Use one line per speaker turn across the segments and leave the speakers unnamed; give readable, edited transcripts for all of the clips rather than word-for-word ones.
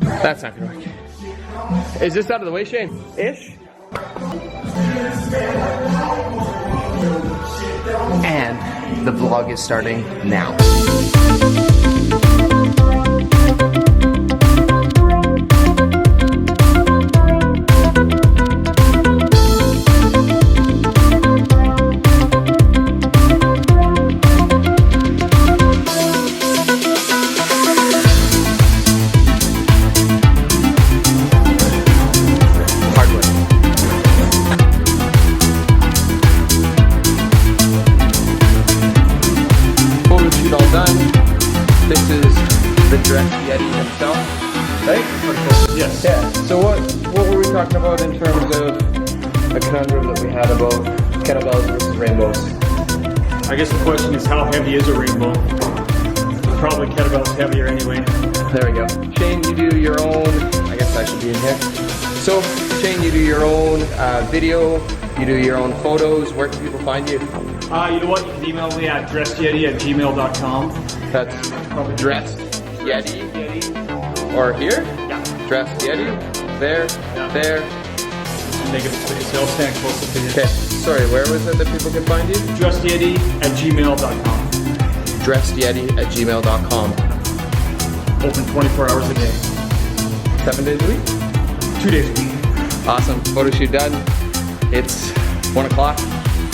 That's not gonna work. Is this out of the way, Shane? Ish? And the vlog is starting now.
Yes.
Yeah. So what were we talking about in terms of a conundrum that we had about kettlebells versus rainbows?
I guess the question is, how heavy is a rainbow? Probably kettlebell's heavier anyway.
There we go. Shane, you do your own, I guess I should be in here. So, Shane, you do your own video, you do your own photos. Where can people find you?
You know what? You can email me at dressedyeti@gmail.com.
That's probably Dressed Yeti. Or here?
Yeah.
Dressed Yeti. There.
Yeah.
There.
Make it space. I'll stand close to you.
Okay. Sorry, where was it that people can find you?
dressedyeti@gmail.com.
dressedyeti@gmail.com.
Open 24 hours a day.
7 days a week?
2 days a week.
Awesome. Photo shoot done. It's 1 o'clock.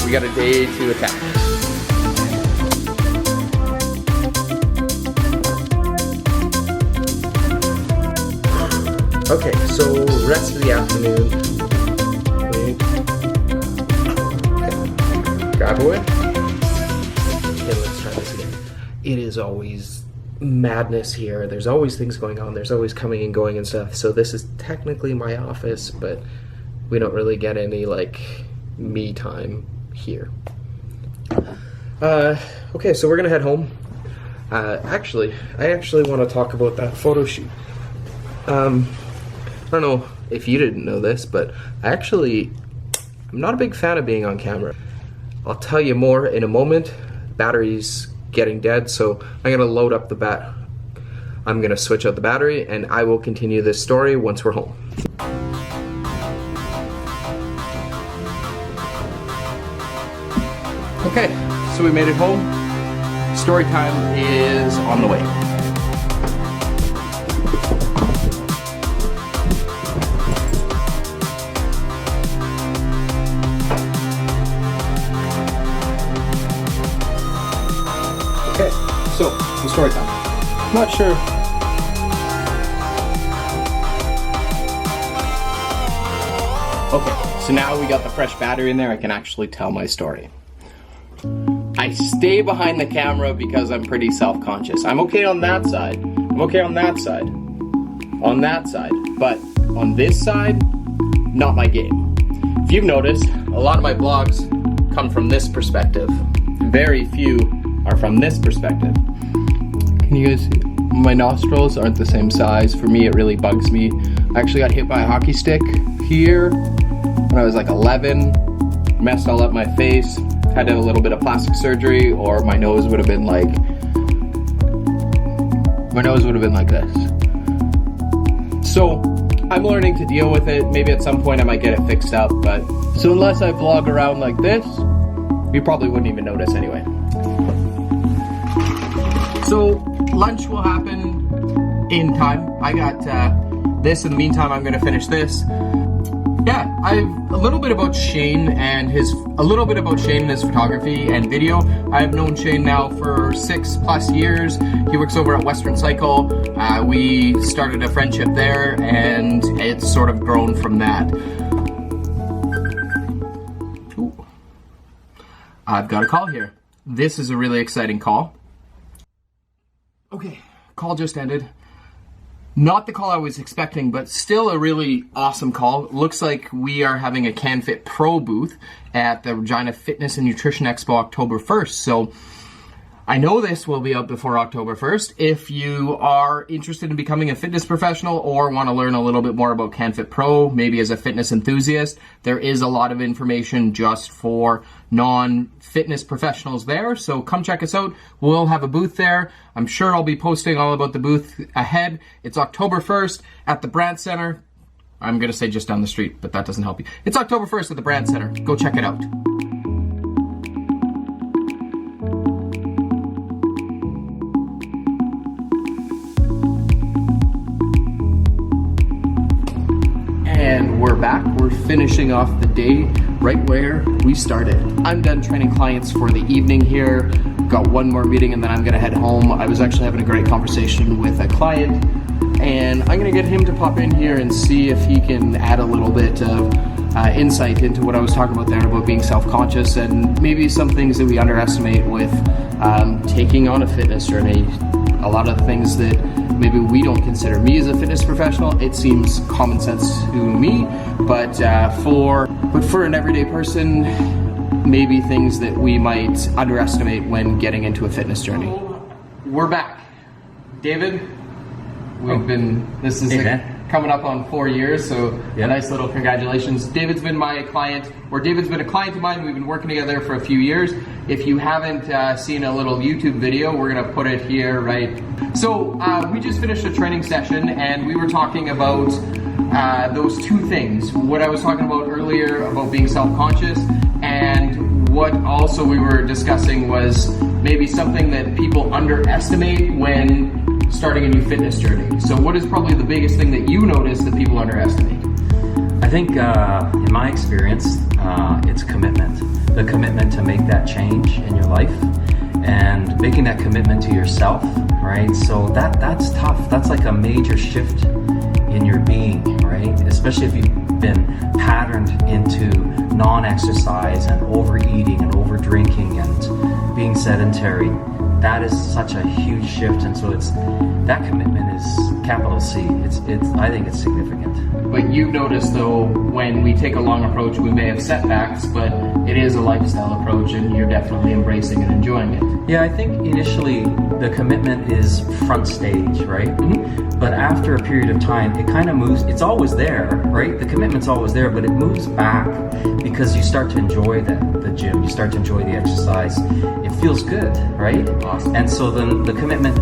We got a day to attack. Okay, so rest of the afternoon. Wait. Okay. Grab away. Okay, let's try this again. It is always madness here. There's always things going on. There's always coming and going and stuff. So this is technically my office, but we don't really get any like me time here. Okay, so we're gonna head home. I actually want to talk about that photo shoot. I don't know if you didn't know this, but I'm not a big fan of being on camera. I'll tell you more in a moment. Battery's getting dead, so I'm gonna load up the I'm gonna switch out the battery, and I will continue this story once we're home. Okay, so we made it home. Story time is on the way. Okay, so the story time. I'm not sure. Okay, so now we got the fresh battery in there, I can actually tell my story. I stay behind the camera because I'm pretty self-conscious. I'm okay on that side. I'm okay on that side. On that side. But on this side, not my game. If you've noticed, a lot of my vlogs come from this perspective. Very few are from this perspective. Can you guys see? My nostrils aren't the same size. For me, it really bugs me. I actually got hit by a hockey stick here when I was like 11. Messed all up my face. Had to have a little bit of plastic surgery, or my nose would have been like this. So I'm learning to deal with it. Maybe at some point I might get it fixed up, but so unless I vlog around like this, you probably wouldn't even notice anyway. So lunch will happen in time. I got this. In the meantime, I'm gonna finish this. Yeah, a little bit about Shane and his photography and video. I've known Shane now for 6+ years. He works over at Western Cycle. We started a friendship there, and it's sort of grown from that. Ooh. I've got a call here. This is a really exciting call. Okay, call just ended. Not the call I was expecting, but still a really awesome call. Looks like we are having a CanFit Pro booth at the Regina Fitness and Nutrition Expo October 1st. So I know this will be out before October 1st. If you are interested in becoming a fitness professional or want to learn a little bit more about CanFit Pro, maybe as a fitness enthusiast, there is a lot of information just for non-fitness professionals there. So come check us out. We'll have a booth there. I'm sure I'll be posting all about the booth ahead. It's October 1st at the Brandt Center. I'm going to say just down the street, but that doesn't help you. It's October 1st at the Brandt Center. Go check it out. And we're back. We're finishing off the day right where we started. I'm done training clients for the evening here. Got one more meeting and then I'm gonna head home. I was actually having a great conversation with a client and I'm gonna get him to pop in here and see if he can add a little bit of insight into what I was talking about there about being self-conscious and maybe some things that we underestimate with taking on a fitness journey. A lot of things that maybe we don't consider. Me as a fitness professional, it seems common sense to me, but for an everyday person, maybe things that we might underestimate when getting into a fitness journey. We're back. David, this is coming up on 4 years, so a nice little congratulations. David's been my client, or David's been a client of mine. We've been working together for a few years. If you haven't seen a little YouTube video, we're gonna put it here, right? So we just finished a training session and we were talking about those two things. What I was talking about earlier about being self-conscious, and what also we were discussing was maybe something that people underestimate when starting a new fitness journey. So what is probably the biggest thing that you notice that people underestimate?
I think in my experience, it's commitment. The commitment to make that change in your life and making that commitment to yourself, right? So that's tough. That's like a major shift in your being, right? Especially if you've been patterned into non-exercise and overeating and over-drinking and being sedentary. That is such a huge shift, and so that commitment is capital C. I think it's significant.
But you've noticed though, when we take a long approach, we may have setbacks, but it is a lifestyle approach and you're definitely embracing and enjoying it.
Yeah, I think initially the commitment is front stage, right? Mm-hmm. But after a period of time, it kind of moves. It's always there, right? The commitment's always there, but it moves back because you start to enjoy the gym. You start to enjoy the exercise. It feels good, right?
Awesome.
And so then the commitment,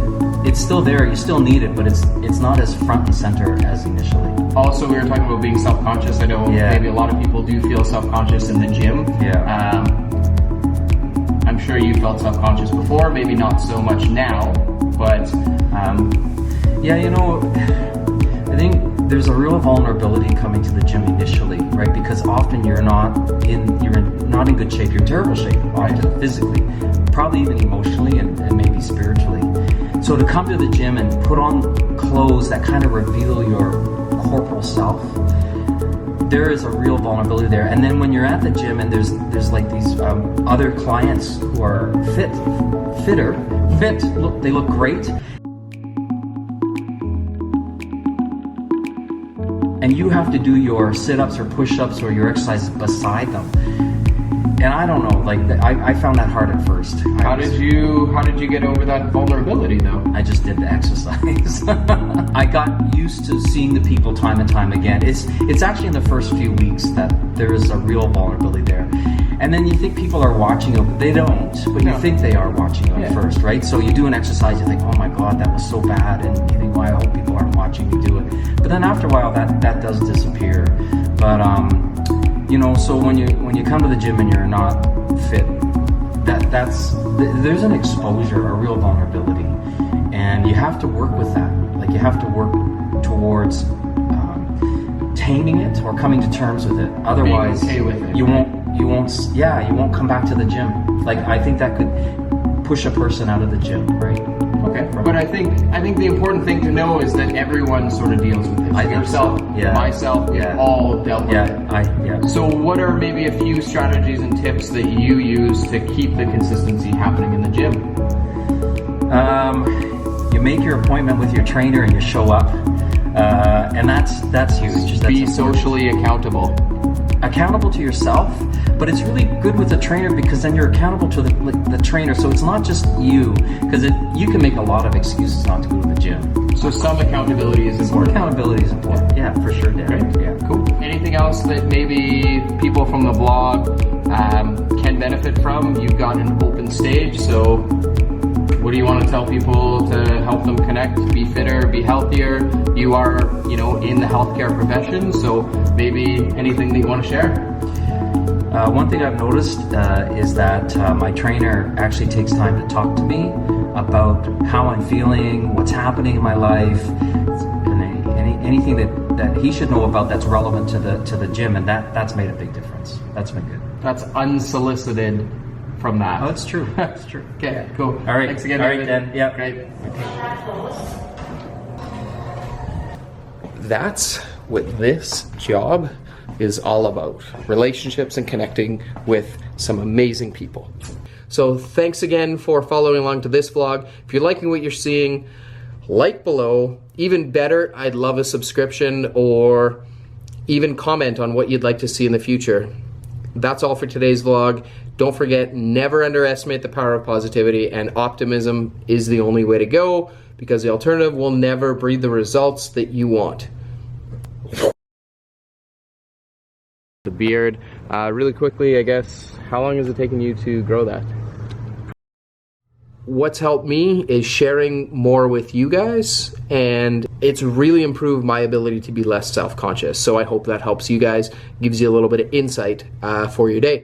it's still there. You still need it, but it's not as front and center as initially.
Also, we were talking about being self-conscious. I know maybe a lot of people do feel self-conscious in the gym.
Yeah.
I'm sure you felt self-conscious before, maybe not so much now, but
yeah, I think there's a real vulnerability coming to the gym initially, right? Because often you're not in good shape. You're in terrible shape, often physically, probably even emotionally and maybe spiritually. So to come to the gym and put on clothes that kind of reveal your corporal self, there is a real vulnerability there. And then when you're at the gym and there's like these other clients who are fit, they look great. And you have to do your sit-ups or push-ups or your exercises beside them. And I don't know, like I found that hard at first.
How did you get over that vulnerability though?
I just did the exercise. I got used to seeing the people time and time again. It's actually in the first few weeks that there is a real vulnerability there. And then you think people are watching you, but they don't. But you think they are watching you at first, right? So you do an exercise, you think, oh my God, that was so bad. And you think, well, I hope people aren't watching me do it. But then after a while, that does disappear. But, so when you come to the gym and you're not fit, there's an exposure, a real vulnerability. And you have to work with that. Like you have to work towards taming it or coming to terms with it. Otherwise,
being okay with it.
you won't come back to the gym. Like I think that could push a person out of the gym, right?
Okay, but I think the important thing to know is that everyone sort of deals with it.
I think
yourself,
so. Yeah.
Myself, we've all dealt with it. So what are maybe a few strategies and tips that you use to keep the consistency happening in the gym?
You make your appointment with your trainer and you show up, and that's huge.
Be socially accountable.
Accountable to yourself, But it's really good with a trainer because then you're accountable to the trainer. So it's not just you, because you can make a lot of excuses not to go to the gym.
So some accountability is important.
Accountability is important. Yeah, for sure, Dan.
Great.
Yeah, cool.
Anything else that maybe people from the blog can benefit from? You've got an open stage, so what do you want to tell people to help them connect, be fitter, be healthier? You are, in the healthcare profession, so maybe anything that you want to share?
One thing I've noticed is that my trainer actually takes time to talk to me about how I'm feeling, what's happening in my life, and anything that he should know about that's relevant to the gym, and that's made a big difference. That's been good.
That's unsolicited from that.
Oh, it's true. It's true.
Okay, cool.
All right.
Thanks again,
All right,
David.
then. Yeah.
Great. That's what this job is all about. Relationships and connecting with some amazing people. So thanks again for following along to this vlog. If you're liking what you're seeing, like below. Even better, I'd love a subscription or even comment on what you'd like to see in the future. That's all for today's vlog. Don't forget, never underestimate the power of positivity, and optimism is the only way to go, because the alternative will never breed the results that you want. The beard. Really quickly, I guess, how long has it taken you to grow that? What's helped me is sharing more with you guys, and it's really improved my ability to be less self-conscious. So I hope that helps you guys, gives you a little bit of insight for your day.